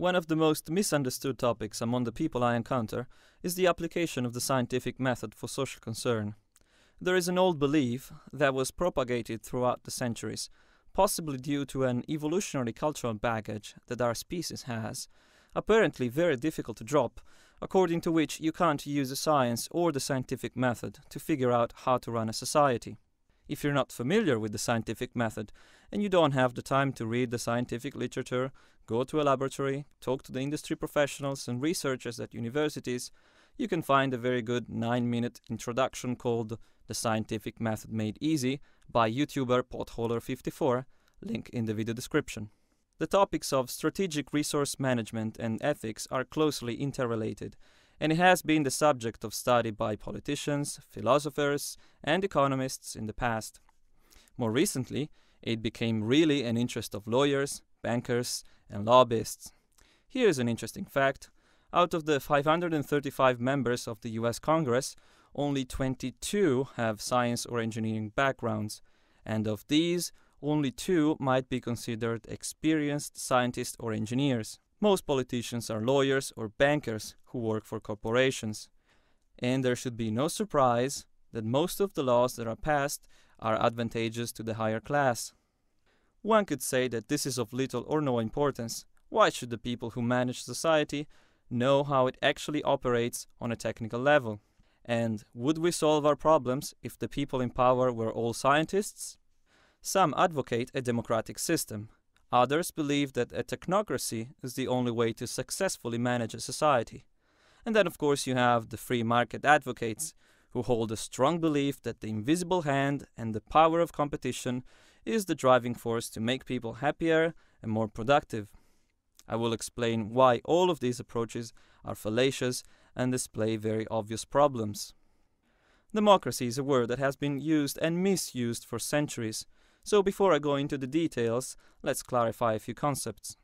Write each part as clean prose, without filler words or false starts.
One of the most misunderstood topics among the people I encounter is the application of the scientific method for social concern. There is an old belief that was propagated throughout the centuries, possibly due to an evolutionary cultural baggage that our species has, apparently very difficult to drop, according to which you can't use a science or the scientific method to figure out how to run a society. If you're not familiar with the scientific method and you don't have the time to read the scientific literature, go to a laboratory, talk to the industry professionals and researchers at universities, you can find a very good 9-minute introduction called The Scientific Method Made Easy by YouTuber Potholer54, link in the video description. The topics of strategic resource management and ethics are closely interrelated, and it has been the subject of study by politicians, philosophers, and economists in the past. More recently, it became really an interest of lawyers, bankers, and lobbyists. Here's an interesting fact. Out of the 535 members of the US Congress, only 22 have science or engineering backgrounds, and of these, only 2 might be considered experienced scientists or engineers. Most politicians are lawyers or bankers who work for corporations. And there should be no surprise that most of the laws that are passed are advantageous to the higher class. One could say that this is of little or no importance. Why should the people who manage society know how it actually operates on a technical level? And would we solve our problems if the people in power were all scientists? Some advocate a democratic system. Others believe that a technocracy is the only way to successfully manage a society. And then of course you have the free market advocates, who hold a strong belief that the invisible hand and the power of competition is the driving force to make people happier and more productive. I will explain why all of these approaches are fallacious and display very obvious problems. Democracy is a word that has been used and misused for centuries. So before I go into the details, let's clarify a few concepts.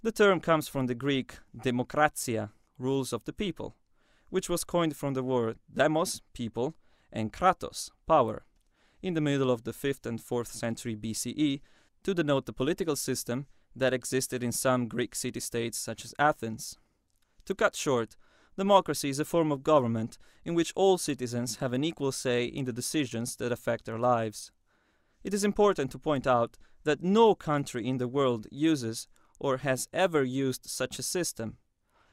The term comes from the Greek demokratia, rules of the people, which was coined from the word demos, people, and kratos, power, in the middle of the 5th and 4th century BCE to denote the political system that existed in some Greek city-states such as Athens. To cut short, democracy is a form of government in which all citizens have an equal say in the decisions that affect their lives. It is important to point out that no country in the world uses or has ever used such a system.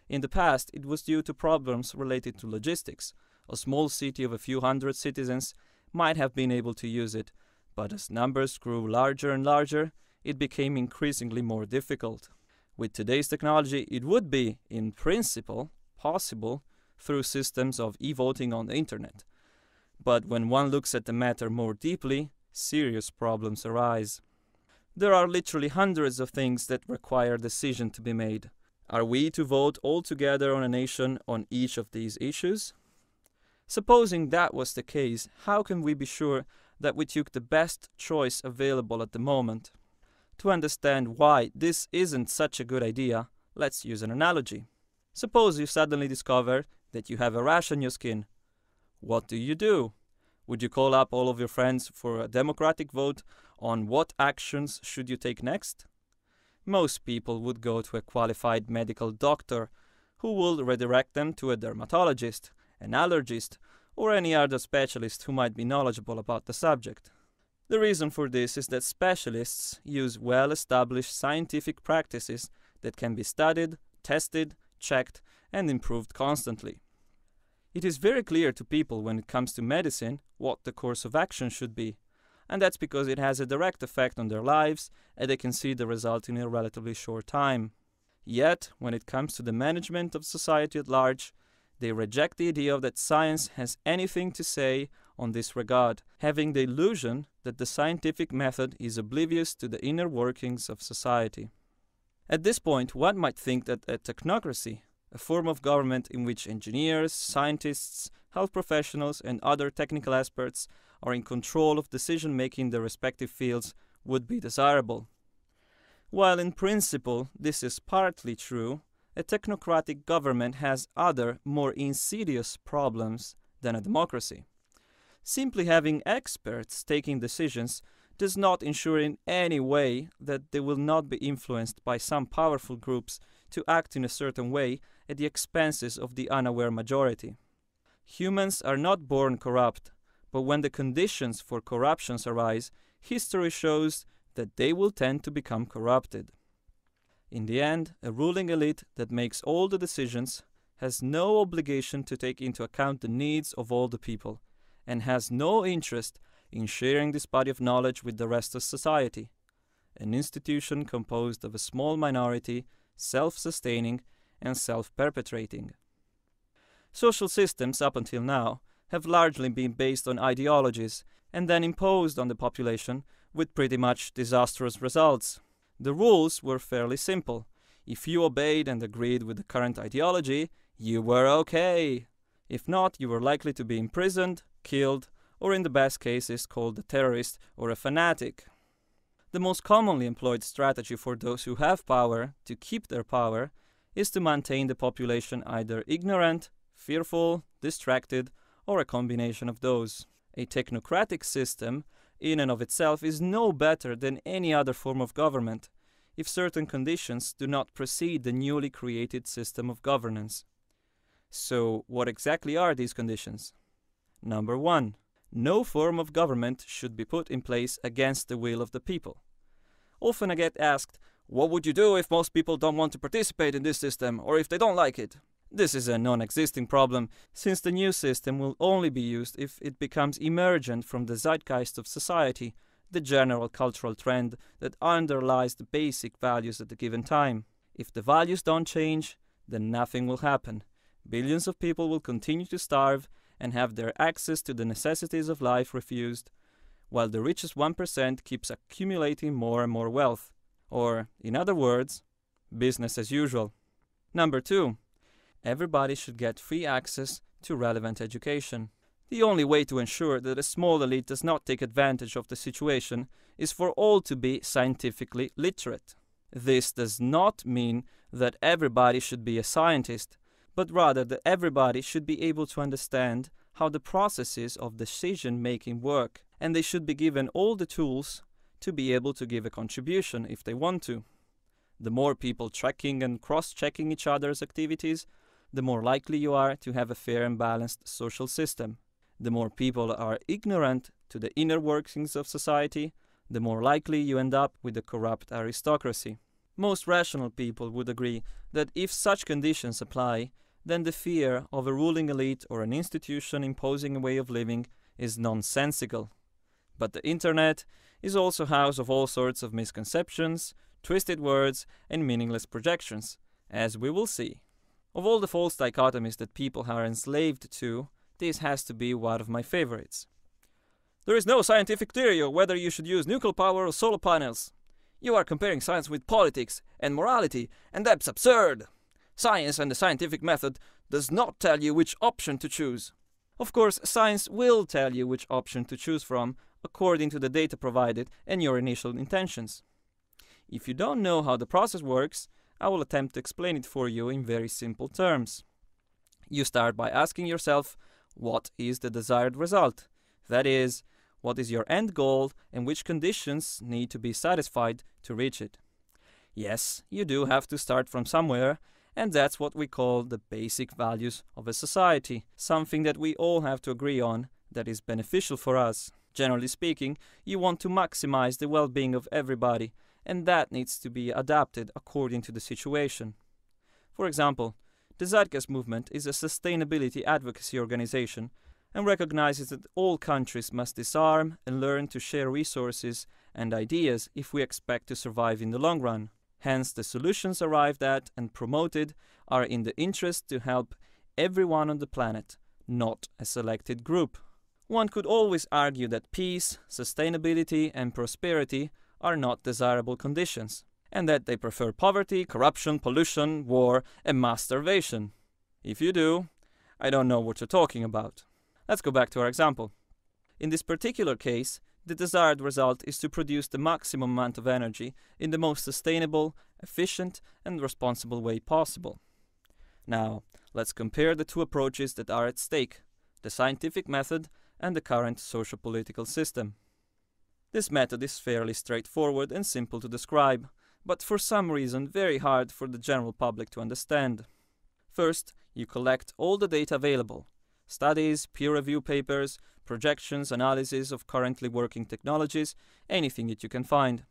In the past, it was due to problems related to logistics. A small city of a few hundred citizens might have been able to use it, but as numbers grew larger and larger, it became increasingly more difficult. With today's technology, it would be, in principle, possible through systems of e-voting on the internet. But when one looks at the matter more deeply, serious problems arise. There are literally hundreds of things that require a decision to be made. Are we to vote all together on a nation on each of these issues? Supposing that was the case, how can we be sure that we took the best choice available at the moment? To understand why this isn't such a good idea, let's use an analogy. Suppose you suddenly discover that you have a rash on your skin. What do? Would you call up all of your friends for a democratic vote on what actions should you take next? Most people would go to a qualified medical doctor who will redirect them to a dermatologist, an allergist, or any other specialist who might be knowledgeable about the subject. The reason for this is that specialists use well-established scientific practices that can be studied, tested, checked, and improved constantly. It is very clear to people when it comes to medicine what the course of action should be, and that's because it has a direct effect on their lives and they can see the result in a relatively short time. Yet, when it comes to the management of society at large, they reject the idea that science has anything to say on this regard, having the illusion that the scientific method is oblivious to the inner workings of society. At this point, one might think that a technocracy, a form of government in which engineers, scientists, health professionals, and other technical experts are in control of decision-making in their respective fields, would be desirable. While in principle this is partly true, a technocratic government has other, more insidious problems than a democracy. Simply having experts taking decisions does not ensure in any way that they will not be influenced by some powerful groups to act in a certain way at the expenses of the unaware majority. Humans are not born corrupt, but when the conditions for corruptions arise, history shows that they will tend to become corrupted. In the end, a ruling elite that makes all the decisions has no obligation to take into account the needs of all the people, and has no interest in sharing this body of knowledge with the rest of society. An institution composed of a small minority, self-sustaining and self-perpetuating. Social systems up until now have largely been based on ideologies and then imposed on the population with pretty much disastrous results. The rules were fairly simple. If you obeyed and agreed with the current ideology, you were okay. If not, you were likely to be imprisoned, killed, or in the best cases called a terrorist or a fanatic. The most commonly employed strategy for those who have power to keep their power is to maintain the population either ignorant, fearful, distracted, or a combination of those. A technocratic system in and of itself is no better than any other form of government if certain conditions do not precede the newly created system of governance. So, what exactly are these conditions? Number 1. No form of government should be put in place against the will of the people. Often I get asked, what would you do if most people don't want to participate in this system, or if they don't like it? This is a non-existing problem, since the new system will only be used if it becomes emergent from the zeitgeist of society, the general cultural trend that underlies the basic values at a given time. If the values don't change, then nothing will happen. Billions of people will continue to starve and have their access to the necessities of life refused, while the richest 1% keeps accumulating more and more wealth. Or, in other words, business as usual. Number 2. Everybody should get free access to relevant education. The only way to ensure that a small elite does not take advantage of the situation is for all to be scientifically literate. This does not mean that everybody should be a scientist, but rather that everybody should be able to understand how the processes of decision-making work, and they should be given all the tools to be able to give a contribution if they want to. The more people tracking and cross-checking each other's activities, the more likely you are to have a fair and balanced social system. The more people are ignorant to the inner workings of society, the more likely you end up with a corrupt aristocracy. Most rational people would agree that if such conditions apply, then the fear of a ruling elite or an institution imposing a way of living is nonsensical. But the internet is also a house of all sorts of misconceptions, twisted words, and meaningless projections, as we will see. Of all the false dichotomies that people are enslaved to, this has to be one of my favorites. There is no scientific theory of whether you should use nuclear power or solar panels. You are comparing science with politics and morality, and that's absurd. Science and the scientific method does not tell you which option to choose. Of course, science will tell you which option to choose from according to the data provided and your initial intentions. If you don't know how the process works, I will attempt to explain it for you in very simple terms. You start by asking yourself, what is the desired result? That is, what is your end goal and which conditions need to be satisfied to reach it? Yes, you do have to start from somewhere, and that's what we call the basic values of a society, something that we all have to agree on that is beneficial for us. Generally speaking, you want to maximize the well-being of everybody, and that needs to be adapted according to the situation. For example, the Zeitgeist movement is a sustainability advocacy organization and recognizes that all countries must disarm and learn to share resources and ideas if we expect to survive in the long run. Hence, the solutions arrived at and promoted are in the interest to help everyone on the planet, not a selected group. One could always argue that peace, sustainability, and prosperity are not desirable conditions, and that they prefer poverty, corruption, pollution, war, and mass starvation. If you do, I don't know what you're talking about. Let's go back to our example. In this particular case, the desired result is to produce the maximum amount of energy in the most sustainable, efficient, and responsible way possible. Now, let's compare the two approaches that are at stake, the scientific method and the current socio-political system. This method is fairly straightforward and simple to describe, but for some reason very hard for the general public to understand. First, you collect all the data available: studies, peer review papers, projections, analysis of currently working technologies, anything that you can find.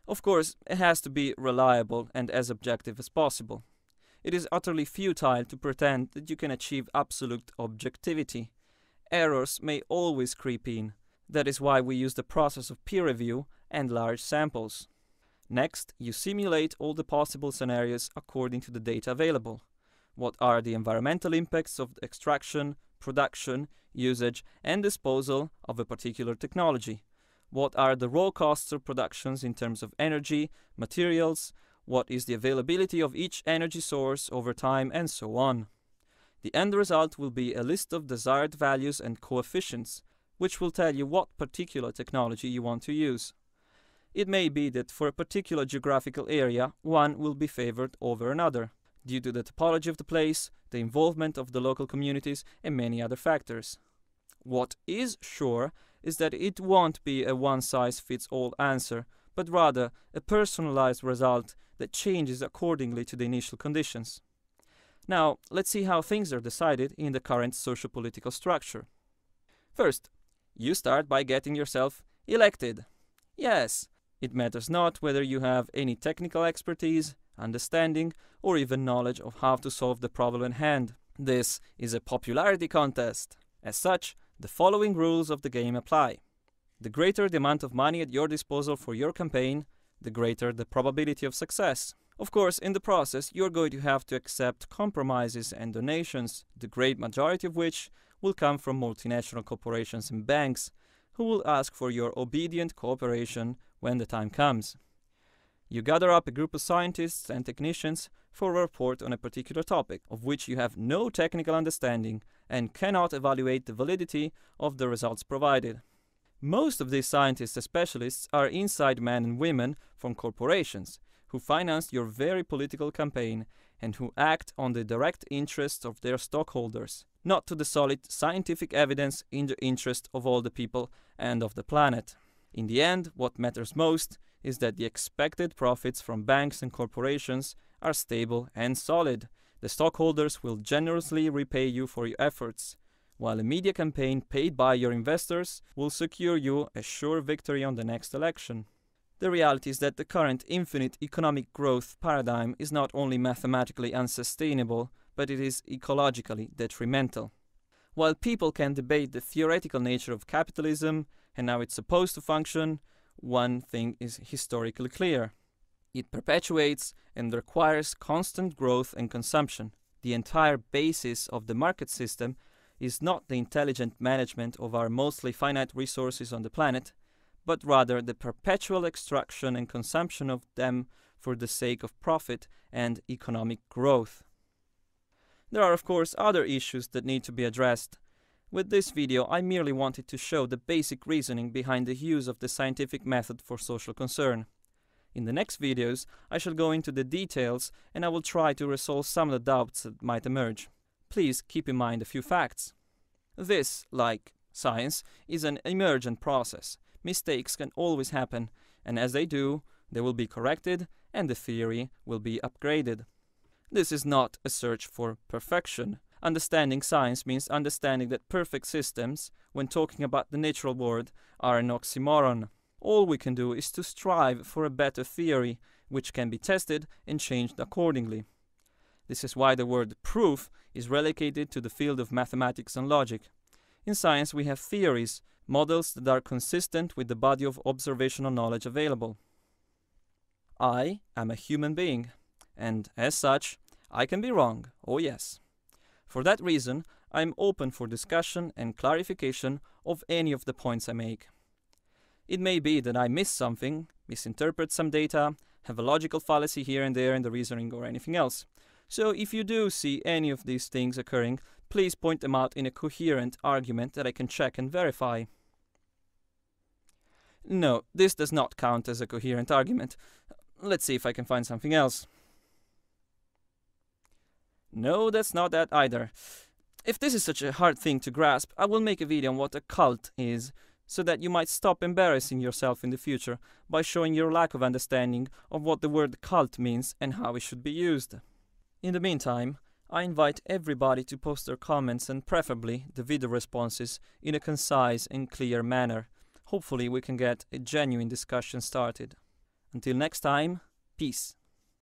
Of course, it has to be reliable and as objective as possible. It is utterly futile to pretend that you can achieve absolute objectivity. Errors may always creep in. That is why we use the process of peer review and large samples. Next, you simulate all the possible scenarios according to the data available. What are the environmental impacts of extraction, production, usage, and disposal of a particular technology? What are the raw costs of productions in terms of energy, materials? What is the availability of each energy source over time, and so on? The end result will be a list of desired values and coefficients, which will tell you what particular technology you want to use. It may be that for a particular geographical area, one will be favored over another, due to the topology of the place, the involvement of the local communities, and many other factors. What is sure is that it won't be a one-size-fits-all answer, but rather a personalized result that changes accordingly to the initial conditions. Now, let's see how things are decided in the current socio-political structure. First, you start by getting yourself elected. Yes, it matters not whether you have any technical expertise, understanding, or even knowledge of how to solve the problem at hand. This is a popularity contest. As such, the following rules of the game apply. The greater the amount of money at your disposal for your campaign, the greater the probability of success. Of course, in the process, you're going to have to accept compromises and donations, the great majority of which will come from multinational corporations and banks, who will ask for your obedient cooperation when the time comes. You gather up a group of scientists and technicians for a report on a particular topic, of which you have no technical understanding and cannot evaluate the validity of the results provided. Most of these scientists and specialists are inside men and women from corporations, who financed your very political campaign and who act on the direct interests of their stockholders, not to the solid scientific evidence in the interest of all the people and of the planet. In the end, what matters most is that the expected profits from banks and corporations are stable and solid. The stockholders will generously repay you for your efforts, while a media campaign paid by your investors will secure you a sure victory on the next election. The reality is that the current infinite economic growth paradigm is not only mathematically unsustainable, but it is ecologically detrimental. While people can debate the theoretical nature of capitalism and how it's supposed to function, one thing is historically clear. It perpetuates and requires constant growth and consumption. The entire basis of the market system is not the intelligent management of our mostly finite resources on the planet, but rather the perpetual extraction and consumption of them for the sake of profit and economic growth. There are of course other issues that need to be addressed. With this video, I merely wanted to show the basic reasoning behind the use of the scientific method for social concern. In the next videos, I shall go into the details and I will try to resolve some of the doubts that might emerge. Please keep in mind a few facts. This, like science, is an emergent process. Mistakes can always happen, and as they do, they will be corrected and the theory will be upgraded. This is not a search for perfection. Understanding science means understanding that perfect systems, when talking about the natural world, are an oxymoron. All we can do is to strive for a better theory, which can be tested and changed accordingly. This is why the word proof is relegated to the field of mathematics and logic. In science we have theories, models that are consistent with the body of observational knowledge available. I am a human being, and as such, I can be wrong, oh yes. For that reason, I am open for discussion and clarification of any of the points I make. It may be that I miss something, misinterpret some data, have a logical fallacy here and there in the reasoning or anything else. So if you do see any of these things occurring, please point them out in a coherent argument that I can check and verify. No, this does not count as a coherent argument. Let's see if I can find something else. No, that's not that either. If this is such a hard thing to grasp, I will make a video on what a cult is, so that you might stop embarrassing yourself in the future by showing your lack of understanding of what the word cult means and how it should be used. In the meantime, I invite everybody to post their comments and preferably the video responses in a concise and clear manner. Hopefully we can get a genuine discussion started. Until next time, peace.